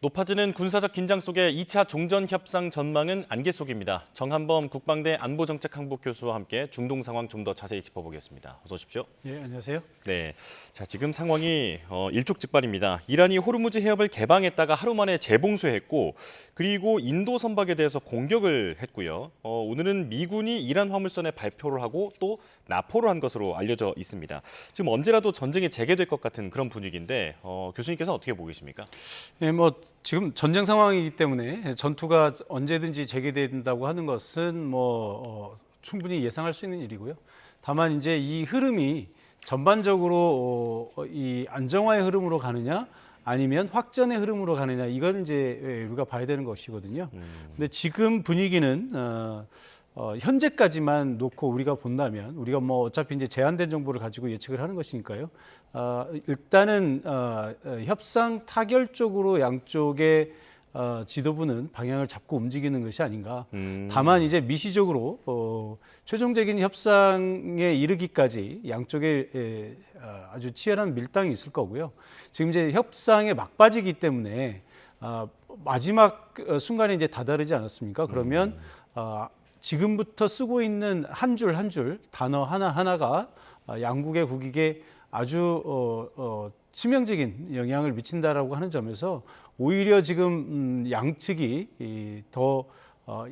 높아지는 군사적 긴장 속에 2차 종전 협상 전망은 안개 속입니다. 정한범 국방대 안보정책학부 교수와 함께 중동 상황 좀 더 자세히 짚어보겠습니다. 어서 오십시오. 예, 안녕하세요. 네, 자 지금 상황이 일촉즉발입니다. 이란이 호르무즈 해협을 개방했다가 하루 만에 재봉쇄했고, 그리고 인도 선박에 대해서 공격을 했고요. 오늘은 미군이 이란 화물선에 발표를 하고 또 납포를 한 것으로 알려져 있습니다. 지금 언제라도 전쟁이 재개될 것 같은 그런 분위기인데 교수님께서 어떻게 보고 계십니까? 예, 지금 전쟁 상황이기 때문에 전투가 언제든지 재개된다고 하는 것은 충분히 예상할 수 있는 일이고요. 다만 이제 이 흐름이 전반적으로 이 안정화의 흐름으로 가느냐 아니면 확전의 흐름으로 가느냐, 이건 이제 우리가 봐야 되는 것이거든요. 근데 지금 분위기는 현재까지만 놓고 우리가 본다면, 우리가 어차피 이제 제한된 정보를 가지고 예측을 하는 것이니까요. 일단은 협상 타결 쪽으로 양쪽의 지도부는 방향을 잡고 움직이는 것이 아닌가. 다만 이제 미시적으로 최종적인 협상에 이르기까지 양쪽에 아주 치열한 밀당이 있을 거고요. 지금 이제 협상에 막바지기 때문에 마지막 순간에 이제 다다르지 않았습니까? 그러면 지금부터 쓰고 있는 한 줄 한 줄 단어 하나하나가 양국의 국익에 아주 치명적인 영향을 미친다라고 하는 점에서 오히려 지금 양측이 더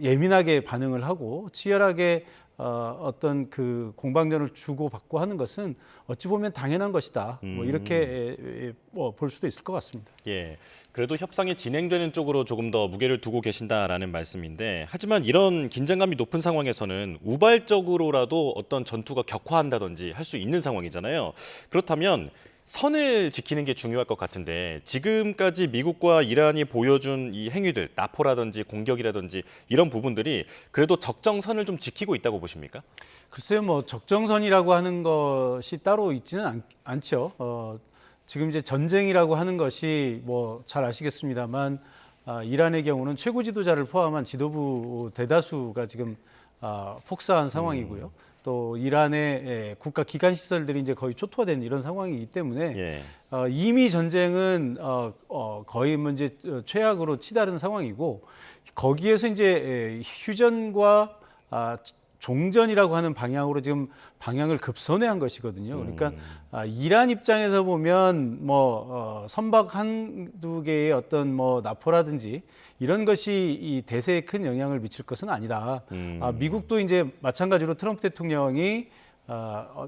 예민하게 반응을 하고 치열하게 어떤 그 공방전을 주고받고 하는 것은 어찌 보면 당연한 것이다. 이렇게 볼 수도 있을 것 같습니다. 예, 그래도 협상이 진행되는 쪽으로 조금 더 무게를 두고 계신다라는 말씀인데, 하지만 이런 긴장감이 높은 상황에서는 우발적으로라도 어떤 전투가 격화한다든지 할 수 있는 상황이잖아요. 그렇다면 선을 지키는 게 중요할 것 같은데, 지금까지 미국과 이란이 보여준 이 행위들, 납포라든지 공격이라든지 이런 부분들이 그래도 적정선을 좀 지키고 있다고 보십니까? 글쎄요, 적정선이라고 하는 것이 따로 있지는 않죠. 지금 이제 전쟁이라고 하는 것이 잘 아시겠습니다만, 이란의 경우는 최고 지도자를 포함한 지도부 대다수가 지금 폭사한 상황이고요. 또 이란의 국가 기관 시설들이 이제 거의 초토화된 이런 상황이기 때문에 이미 전쟁은 거의 이제 최악으로 치달은 상황이고, 거기에서 이제 휴전과 종전이라고 하는 방향으로 지금 방향을 급선회한 것이거든요. 그러니까 이란 입장에서 보면 선박 한두 개의 어떤 납포라든지 이런 것이 이 대세에 큰 영향을 미칠 것은 아니다. 미국도 이제 마찬가지로 트럼프 대통령이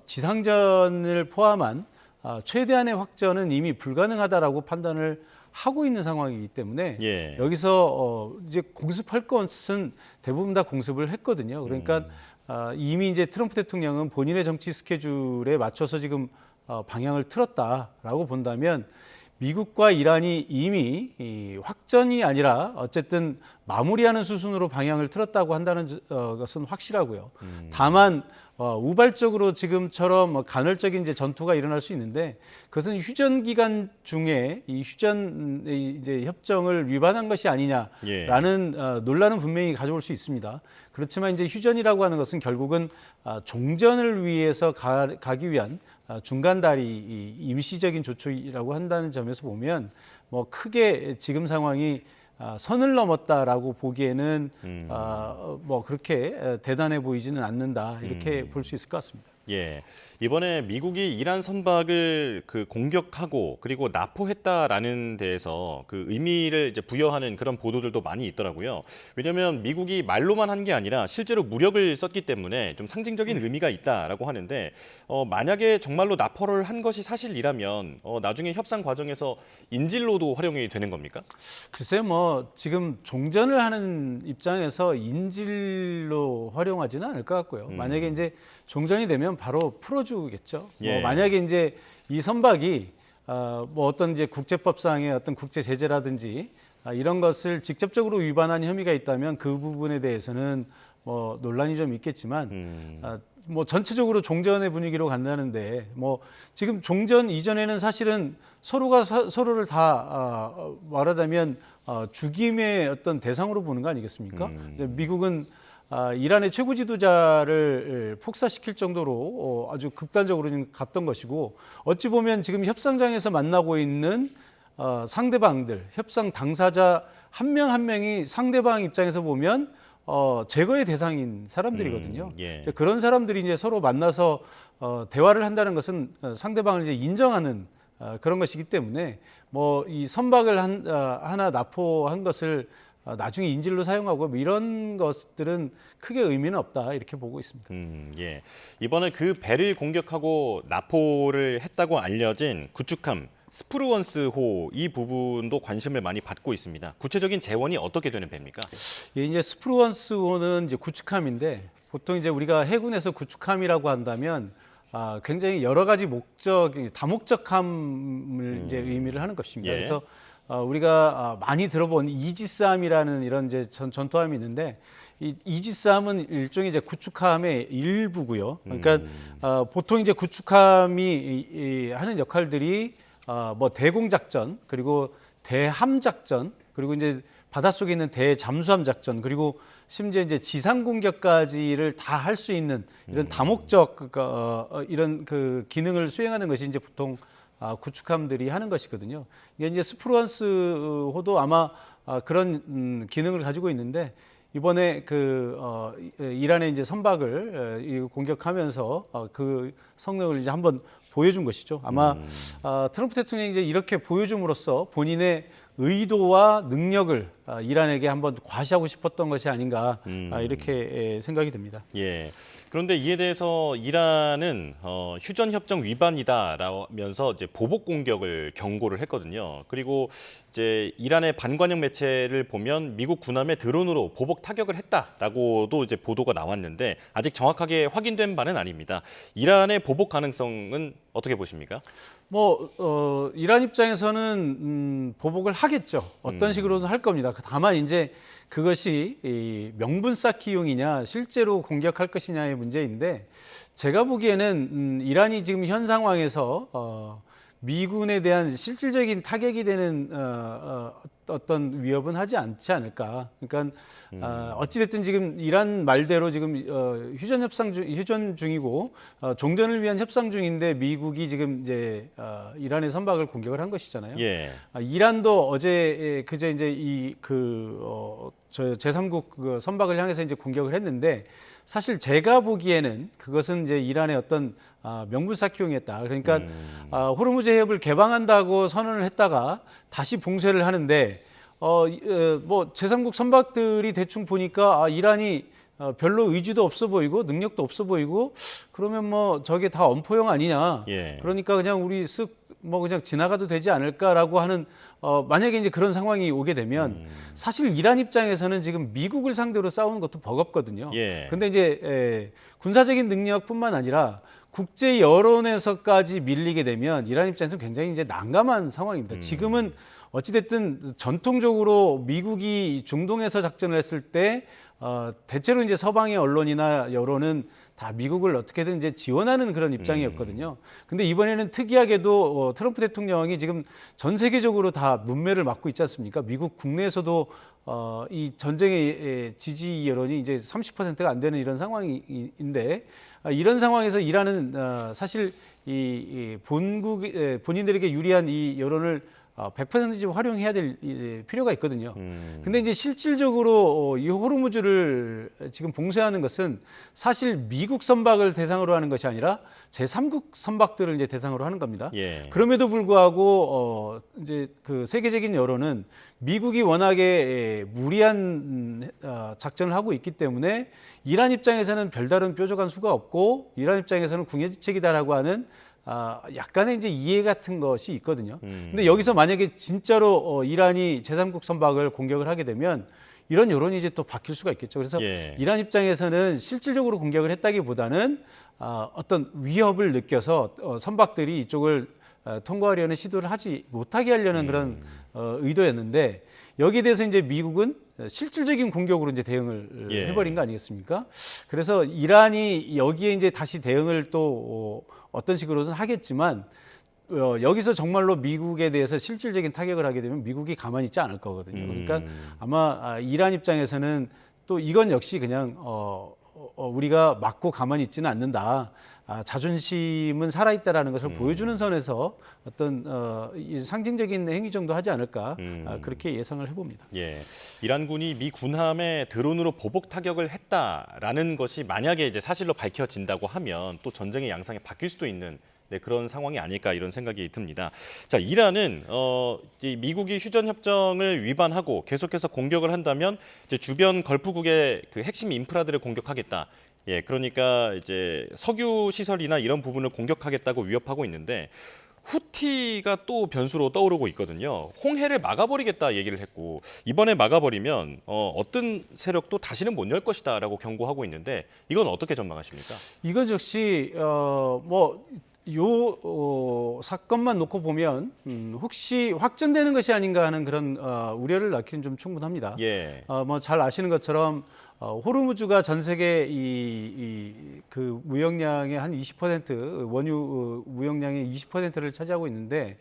지상전을 포함한 최대한의 확전은 이미 불가능하다라고 판단을 하고 있는 상황이기 때문에 여기서 이제 공습할 것은 대부분 다 공습을 했거든요. 그러니까 이미 이제 트럼프 대통령은 본인의 정치 스케줄에 맞춰서 지금 방향을 틀었다라고 본다면, 미국과 이란이 이미 확전이 아니라 어쨌든 마무리하는 수순으로 방향을 틀었다고 한다는 것은 확실하고요. 다만 우발적으로 지금처럼 간헐적인 이제 전투가 일어날 수 있는데, 그것은 휴전 기간 중에 이 휴전 이제 협정을 위반한 것이 아니냐라는 논란은 분명히 가져올 수 있습니다. 그렇지만 이제 휴전이라고 하는 것은 결국은 종전을 위해서 가기 위한 중간다리, 임시적인 조치라고 한다는 점에서 보면 크게 지금 상황이 선을 넘었다라고 보기에는 그렇게 대단해 보이지는 않는다, 이렇게 볼 수 있을 것 같습니다. 예, 이번에 미국이 이란 선박을 공격하고 그리고 납포했다라는 데에서 그 의미를 이제 부여하는 그런 보도들도 많이 있더라고요. 왜냐하면 미국이 말로만 한 게 아니라 실제로 무력을 썼기 때문에 좀 상징적인 의미가 있다라고 하는데, 만약에 정말로 납포를 한 것이 사실이라면 나중에 협상 과정에서 인질로도 활용이 되는 겁니까? 글쎄요, 지금 종전을 하는 입장에서 인질로 활용하지는 않을 것 같고요. 만약에 이제 종전이 되면 바로 풀어주겠죠. 만약에 이제 이 선박이 어떤 이제 국제법상의 어떤 국제 제재라든지 이런 것을 직접적으로 위반한 혐의가 있다면 그 부분에 대해서는 논란이 좀 있겠지만, 전체적으로 종전의 분위기로 간다는데, 지금 종전 이전에는 사실은 서로가 서로를 다 말하자면 죽임의 어떤 대상으로 보는 거 아니겠습니까? 미국은 이란의 최고 지도자를 폭사시킬 정도로 아주 극단적으로 갔던 것이고, 어찌 보면 지금 협상장에서 만나고 있는 상대방들, 협상 당사자 한 명 한 명이 상대방 입장에서 보면 제거의 대상인 사람들이거든요. 예. 그런 사람들이 이제 서로 만나서 대화를 한다는 것은 상대방을 이제 인정하는 그런 것이기 때문에 뭐 이 선박을 하나 납포한 것을 나중에 인질로 사용하고 뭐 이런 것들은 크게 의미는 없다 이렇게 보고 있습니다. 예. 이번에 그 배를 공격하고 납포를 했다고 알려진 구축함 스프루언스호 이 부분도 관심을 많이 받고 있습니다. 구체적인 재원이 어떻게 되는 배입니까? 예, 이제 스프루언스호는 이제 구축함인데 보통 이제 우리가 해군에서 구축함이라고 한다면 굉장히 여러 가지 다목적함을 이제 의미를 하는 것입니다. 예. 그래서 우리가 많이 들어본 이지스함이라는 이런 이제 전투함이 있는데 이 이지스함은 일종의 이제 구축함의 일부고요. 그러니까 보통 이제 구축함이 하는 역할들이 뭐 대공작전 그리고 대함작전 그리고 이제 바닷속에 있는 대잠수함 작전 그리고 심지어 이제 지상 공격까지를 다 할 수 있는 이런 다목적 이런 그 기능을 수행하는 것이 이제 보통 구축함들이 하는 것이거든요. 이게 이제 스프루언스호도 아마 그런 기능을 가지고 있는데 이번에 이란의 이제 선박을 공격하면서 그 성능을 이제 한번 보여준 것이죠. 아마 트럼프 대통령이 이제 이렇게 보여줌으로써 본인의 의도와 능력을 이란에게 한번 과시하고 싶었던 것이 아닌가 이렇게 생각이 듭니다. 예. 그런데 이에 대해서 이란은 휴전 협정 위반이다라면서 이제 보복 공격을 경고를 했거든요. 그리고 이제 이란의 반관영 매체를 보면 미국 군함에 드론으로 보복 타격을 했다라고도 이제 보도가 나왔는데 아직 정확하게 확인된 바는 아닙니다. 이란의 보복 가능성은 어떻게 보십니까? 이란 입장에서는 보복을 하겠죠. 어떤 식으로든 할 겁니다. 다만 이제 그것이 명분 쌓기용이냐 실제로 공격할 것이냐의 문제인데 제가 보기에는 이란이 지금 현 상황에서 미군에 대한 실질적인 타격이 되는 어떤 위협은 하지 않지 않을까. 그러니까 어찌됐든 지금 이란 말대로 지금 휴전 중이고 종전을 위한 협상 중인데 미국이 지금 이제 이란의 선박을 공격을 한 것이잖아요. 예. 이란도 그제 이제 제3국 그 선박을 향해서 이제 공격을 했는데 사실 제가 보기에는 그것은 이제 이란의 어떤 명분 쌓기용이었다. 그러니까 호르무즈 해협을 개방한다고 선언을 했다가 다시 봉쇄를 하는데 뭐 제3국 선박들이 대충 보니까 이란이 별로 의지도 없어 보이고 능력도 없어 보이고 그러면 뭐 저게 다 엄포용 아니냐. 예. 그러니까 그냥 우리 뭐 그냥 지나가도 되지 않을까라고 하는 만약에 이제 그런 상황이 오게 되면 사실 이란 입장에서는 지금 미국을 상대로 싸우는 것도 버겁거든요. 예. 근데 이제 군사적인 능력뿐만 아니라 국제 여론에서까지 밀리게 되면 이란 입장에서 굉장히 이제 난감한 상황입니다. 지금은 어찌됐든 전통적으로 미국이 중동에서 작전을 했을 때 대체로 이제 서방의 언론이나 여론은 다 미국을 어떻게든 이제 지원하는 그런 입장이었거든요. 근데 이번에는 특이하게도 트럼프 대통령이 지금 전 세계적으로 다 문매를 맞고 있지 않습니까? 미국 국내에서도 이 전쟁의 지지 여론이 이제 30%가 안 되는 이런 상황인데 이런 상황에서 이란은 사실 본인들에게 유리한 이 여론을 100% 활용해야 될 필요가 있거든요. 근데 이제 실질적으로 이 호르무즈를 지금 봉쇄하는 것은 사실 미국 선박을 대상으로 하는 것이 아니라 제3국 선박들을 이제 대상으로 하는 겁니다. 예. 그럼에도 불구하고 이제 그 세계적인 여론은 미국이 워낙에 무리한 작전을 하고 있기 때문에 이란 입장에서는 별다른 뾰족한 수가 없고 이란 입장에서는 궁예지책이다라고 하는 약간의 이제 이해 같은 것이 있거든요. 근데 여기서 만약에 진짜로 이란이 제3국 선박을 공격을 하게 되면 이런 여론이 이제 또 바뀔 수가 있겠죠. 그래서 예. 이란 입장에서는 실질적으로 공격을 했다기보다는 어떤 위협을 느껴서 선박들이 이쪽을 통과하려는 시도를 하지 못하게 하려는 그런 의도였는데 여기에 대해서 이제 미국은 실질적인 공격으로 이제 대응을 예. 해버린 거 아니겠습니까? 그래서 이란이 여기에 이제 다시 대응을 또 어떤 식으로든 하겠지만 여기서 정말로 미국에 대해서 실질적인 타격을 하게 되면 미국이 가만히 있지 않을 거거든요. 그러니까 아마 이란 입장에서는 또 이건 역시 그냥 우리가 맞고 가만히 있지는 않는다. 자존심은 살아있다라는 것을 보여주는 선에서 어떤 이 상징적인 행위 정도 하지 않을까 그렇게 예상을 해봅니다. 예, 이란군이 미 군함에 드론으로 보복 타격을 했다라는 것이 만약에 이제 사실로 밝혀진다고 하면 또 전쟁의 양상이 바뀔 수도 있는 그런 상황이 아닐까 이런 생각이 듭니다. 자, 이란은 이 미국이 휴전 협정을 위반하고 계속해서 공격을 한다면 이제 주변 걸프국의 그 핵심 인프라들을 공격하겠다. 예, 그러니까 이제 석유 시설이나 이런 부분을 공격하겠다고 위협하고 있는데 후티가 또 변수로 떠오르고 있거든요. 홍해를 막아버리겠다 얘기를 했고 이번에 막아버리면 어떤 세력도 다시는 못 열 것이다라고 경고하고 있는데 이건 어떻게 전망하십니까? 이건 역시 사건만 놓고 보면 혹시 확전되는 것이 아닌가 하는 그런 우려를 낳기는 좀 충분합니다. 예. 잘 아시는 것처럼 호르무즈가 전 세계 그 무역량의 한 20% 원유 무역량의 20%를 차지하고 있는데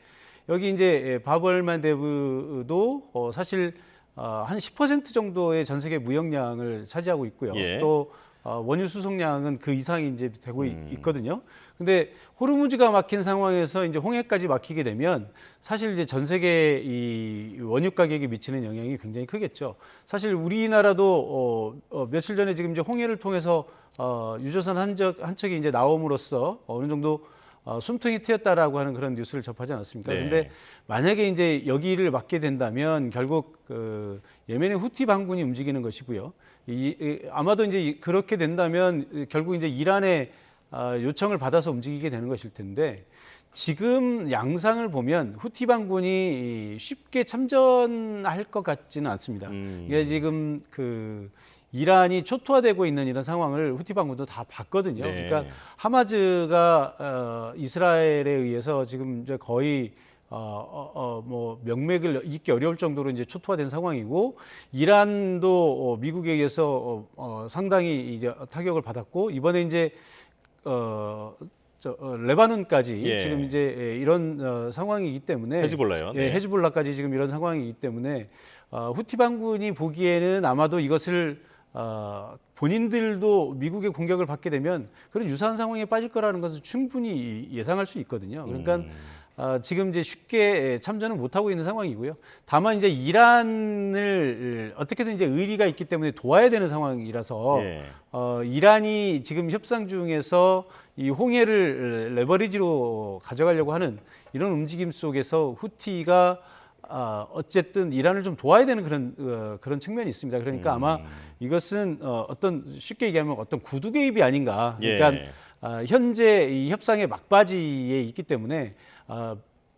여기 이제 바브알만데브도 사실 한 10% 정도의 전 세계 무역량을 차지하고 있고요. 예. 또 원유 수송량은 그 이상이 이제 되고 있거든요. 근데 호르무즈가 막힌 상황에서 이제 홍해까지 막히게 되면 사실 이제 전 세계 이 원유 가격에 미치는 영향이 굉장히 크겠죠. 사실 우리나라도 며칠 전에 지금 이제 홍해를 통해서 유조선 한 척이 이제 나옴으로써 어느 정도 숨통이 트였다라고 하는 그런 뉴스를 접하지 않았습니까? 네. 그런데 만약에 이제 여기를 막게 된다면 결국 그 예멘의 후티 반군이 움직이는 것이고요. 아마도 이제 그렇게 된다면 결국 이제 이란의 요청을 받아서 움직이게 되는 것일 텐데 지금 양상을 보면 후티 반군이 쉽게 참전할 것 같지는 않습니다. 이게 지금 그 이란이 초토화되고 있는 이런 상황을 후티 반군도 다 봤거든요. 네. 그러니까 하마즈가 이스라엘에 의해서 지금 이제 거의 명맥을 잇기 어려울 정도로 이제 초토화된 상황이고 이란도 미국에 의해서 상당히 이제 타격을 받았고 이번에 이제 레바논까지 예. 지금 이제 이런 상황이기 때문에 헤즈볼라요. 네. 헤즈볼라까지 지금 이런 상황이기 때문에 후티 반군이 보기에는 아마도 이것을 본인들도 미국의 공격을 받게 되면 그런 유사한 상황에 빠질 거라는 것을 충분히 예상할 수 있거든요. 그러니까 지금 이제 쉽게 참전은 못하고 있는 상황이고요. 다만 이제 이란을 어떻게든 이제 의리가 있기 때문에 도와야 되는 상황이라서 예. 이란이 지금 협상 중에서 이 홍해를 레버리지로 가져가려고 하는 이런 움직임 속에서 후티가 어쨌든 이란을 좀 도와야 되는 그런 측면이 있습니다. 그러니까 아마 이것은 어떤 쉽게 얘기하면 어떤 구두 개입이 아닌가. 그러니까 예. 현재 이 협상의 막바지에 있기 때문에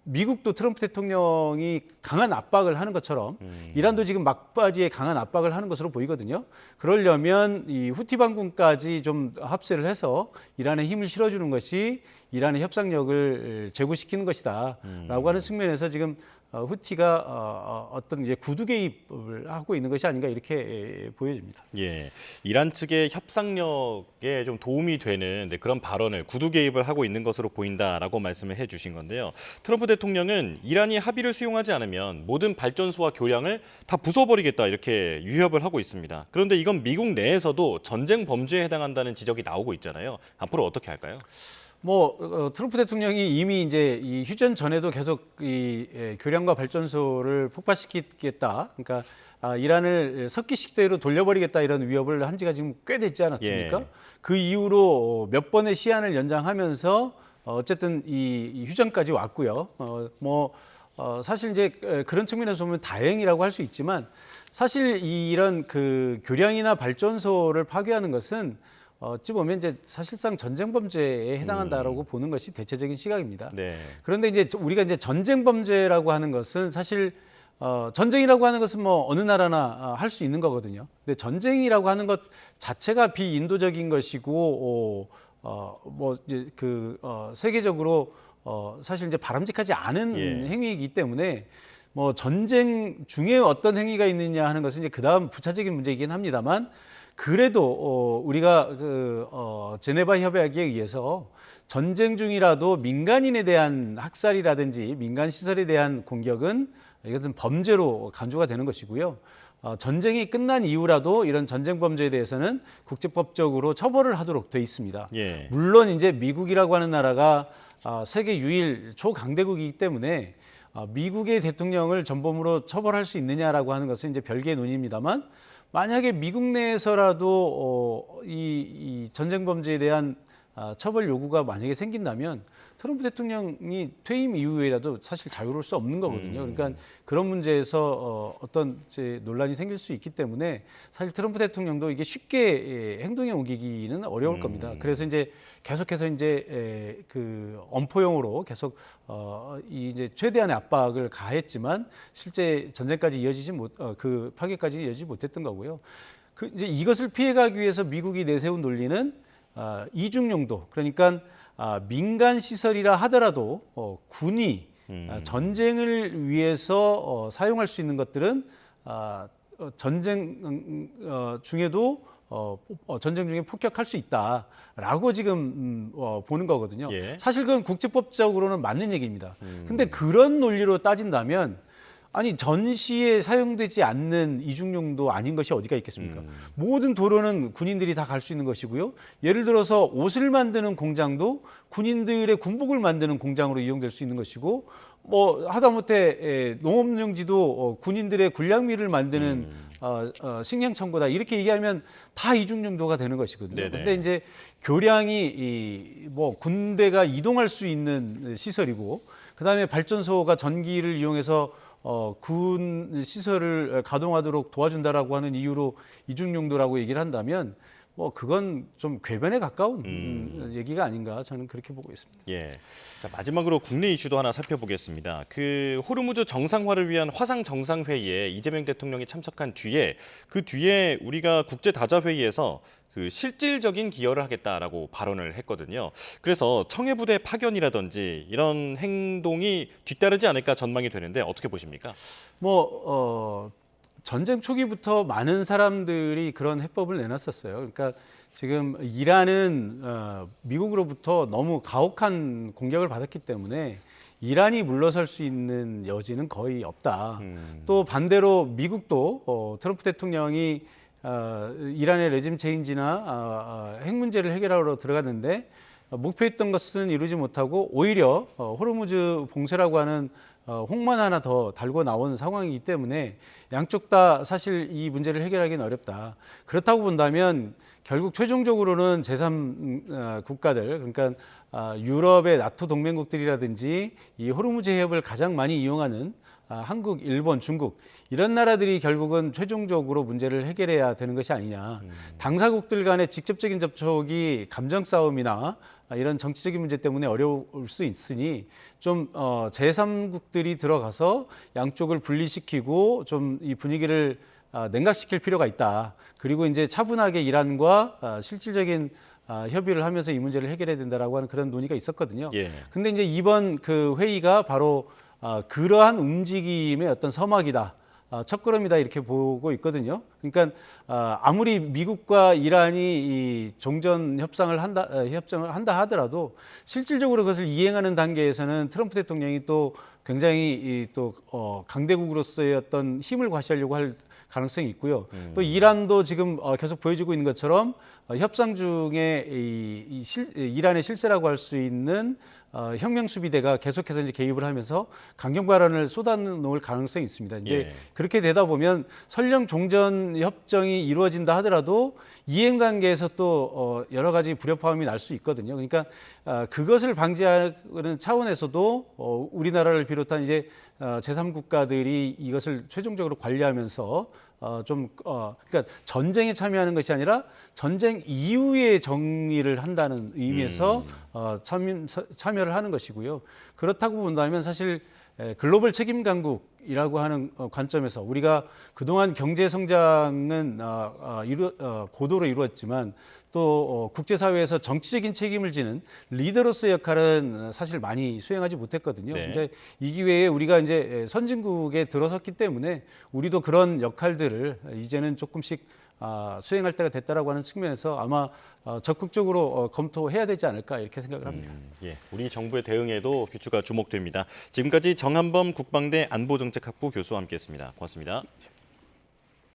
미국도 트럼프 대통령이 강한 압박을 하는 것처럼 이란도 지금 막바지에 강한 압박을 하는 것으로 보이거든요. 그러려면 이 후티 반군까지 좀 합세를 해서 이란에 힘을 실어주는 것이 이란의 협상력을 제고시키는 것이다라고 하는 측면에서 지금 후티가 어떤 이제 구두 개입을 하고 있는 것이 아닌가 이렇게 보여집니다. 예, 이란 측의 협상력에 좀 도움이 되는 그런 발언을 구두 개입을 하고 있는 것으로 보인다라고 말씀을 해주신 건데요. 트럼프 대통령은 이란이 합의를 수용하지 않으면 모든 발전소와 교량을 다 부숴버리겠다 이렇게 위협을 하고 있습니다. 그런데 이건 미국 내에서도 전쟁 범죄에 해당한다는 지적이 나오고 있잖아요. 앞으로 어떻게 할까요? 트럼프 대통령이 이미 이제 이 휴전 전에도 계속 이 교량과 발전소를 폭파시키겠다. 그러니까 이란을 석기식대로 돌려버리겠다 이런 위협을 한 지가 지금 꽤 됐지 않았습니까? 예. 그 이후로 몇 번의 시한을 연장하면서 어쨌든 이 휴전까지 왔고요. 사실 이제 그런 측면에서 보면 다행이라고 할 수 있지만 사실 이런 그 교량이나 발전소를 파괴하는 것은 어찌 보면 이제 사실상 전쟁 범죄에 해당한다라고 보는 것이 대체적인 시각입니다. 네. 그런데 이제 우리가 이제 전쟁 범죄라고 하는 것은 사실 전쟁이라고 하는 것은 뭐 어느 나라나 할 수 있는 거거든요. 근데 전쟁이라고 하는 것 자체가 비인도적인 것이고 이제 세계적으로 사실 이제 바람직하지 않은 행위이기 때문에 전쟁 중에 어떤 행위가 있느냐 하는 것은 이제 그다음 부차적인 문제이긴 합니다만. 그래도 우리가 제네바 협약에 의해서 전쟁 중이라도 민간인에 대한 학살이라든지 민간 시설에 대한 공격은 이것은 범죄로 간주가 되는 것이고요. 전쟁이 끝난 이후라도 이런 전쟁 범죄에 대해서는 국제법적으로 처벌을 하도록 돼 있습니다. 예. 물론 이제 미국이라고 하는 나라가 세계 유일 초강대국이기 때문에 미국의 대통령을 전범으로 처벌할 수 있느냐라고 하는 것은 이제 별개의 논의입니다만, 만약에 미국 내에서라도 이 전쟁 범죄에 대한 처벌 요구가 만약에 생긴다면 트럼프 대통령이 퇴임 이후에라도 사실 자유로울 수 없는 거거든요. 그러니까 그런 문제에서 어떤 이제 논란이 생길 수 있기 때문에 사실 트럼프 대통령도 이게 쉽게 행동에 옮기기는 어려울 겁니다. 그래서 이제 계속해서 이제 그 엄포용으로 계속 이제 최대한의 압박을 가했지만 실제 전쟁까지 이어지지 그 파괴까지 이어지지 못했던 거고요. 이제 이것을 피해가기 위해서 미국이 내세운 논리는 이중용도, 그러니까 민간 시설이라 하더라도 군이 전쟁을 위해서 사용할 수 있는 것들은 전쟁 중에도 전쟁 중에 폭격할 수 있다라고 지금 보는 거거든요. 예. 사실 그건 국제법적으로는 맞는 얘기입니다. 근데 그런 논리로 따진다면 아니 전시에 사용되지 않는 이중용도 아닌 것이 어디가 있겠습니까? 모든 도로는 군인들이 다 갈 수 있는 것이고요. 예를 들어서 옷을 만드는 공장도 군인들의 군복을 만드는 공장으로 이용될 수 있는 것이고, 뭐 하다못해 농업용지도 군인들의 군량미를 만드는 식량창고다, 이렇게 얘기하면 다 이중용도가 되는 것이거든요. 그런데 이제 교량이 뭐 군대가 이동할 수 있는 시설이고, 그다음에 발전소가 전기를 이용해서 군 시설을 가동하도록 도와준다라고 하는 이유로 이중용도라고 얘기를 한다면 뭐 그건 좀 궤변에 가까운 얘기가 아닌가, 저는 그렇게 보고 있습니다. 예. 자, 마지막으로 국내 이슈도 하나 살펴보겠습니다. 그 호르무즈 정상화를 위한 화상 정상회의에 이재명 대통령이 참석한 뒤에, 그 뒤에 우리가 국제다자회의에서 그 실질적인 기여를 하겠다라고 발언을 했거든요. 그래서 청해부대 파견이라든지 이런 행동이 뒤따르지 않을까 전망이 되는데 어떻게 보십니까? 전쟁 초기부터 많은 사람들이 그런 해법을 내놨었어요. 그러니까 지금 이란은 미국으로부터 너무 가혹한 공격을 받았기 때문에 이란이 물러설 수 있는 여지는 거의 없다. 또 반대로 미국도 트럼프 대통령이 이란의 레짐 체인지나 핵 문제를 해결하러 들어갔는데 목표했던 것은 이루지 못하고 오히려 호르무즈 봉쇄라고 하는 홍만 하나 더 달고 나온 상황이기 때문에 양쪽 다 사실 이 문제를 해결하기는 어렵다. 그렇다고 본다면 결국 최종적으로는 제3 국가들, 그러니까 유럽의 나토 동맹국들이라든지 이 호르무즈 해협을 가장 많이 이용하는 한국, 일본, 중국, 이런 나라들이 결국은 최종적으로 문제를 해결해야 되는 것이 아니냐. 당사국들 간의 직접적인 접촉이 감정 싸움이나 이런 정치적인 문제 때문에 어려울 수 있으니 좀 제3국들이 들어가서 양쪽을 분리시키고 좀 이 분위기를 냉각시킬 필요가 있다. 그리고 이제 차분하게 이란과 실질적인 협의를 하면서 이 문제를 해결해야 된다라고 하는 그런 논의가 있었거든요. 예. 근데 이제 이번 그 회의가 바로 그러한 움직임의 어떤 서막이다, 첫걸음이다, 이렇게 보고 있거든요. 그러니까 아무리 미국과 이란이 이 종전 협상을 한다 하더라도 실질적으로 그것을 이행하는 단계에서는 트럼프 대통령이 또 굉장히 또 강대국으로서의 어떤 힘을 과시하려고 할 가능성이 있고요. 또 이란도 지금 계속 보여주고 있는 것처럼 협상 중에 이란의 실세라고 할 수 있는 혁명수비대가 계속해서 이제 개입을 하면서 강경 발언을 쏟아놓을 가능성이 있습니다. 이제 예. 그렇게 되다 보면 설령 종전 협정이 이루어진다 하더라도 이행 단계에서 또 여러 가지 불협화음이 날 수 있거든요. 그러니까 그것을 방지하는 차원에서도 우리나라를 비롯한 이제 제3국가들이 이것을 최종적으로 관리하면서 그러니까 전쟁에 참여하는 것이 아니라 전쟁 이후에 정리를 한다는 의미에서 참여를 하는 것이고요. 그렇다고 본다면 사실 글로벌 책임 강국이라고 하는 관점에서 우리가 그동안 경제 성장은 고도로 이루었지만 또 국제사회에서 정치적인 책임을 지는 리더로서의 역할은 사실 많이 수행하지 못했거든요. 네. 이제 이 기회에 우리가 이제 선진국에 들어섰기 때문에 우리도 그런 역할들을 이제는 조금씩 수행할 때가 됐다라고 하는 측면에서 아마 적극적으로 검토해야 되지 않을까 이렇게 생각을 합니다. 예, 우리 정부의 대응에도 귀추가 주목됩니다. 지금까지 정한범 국방대 안보정책학부 교수와 함께했습니다. 고맙습니다.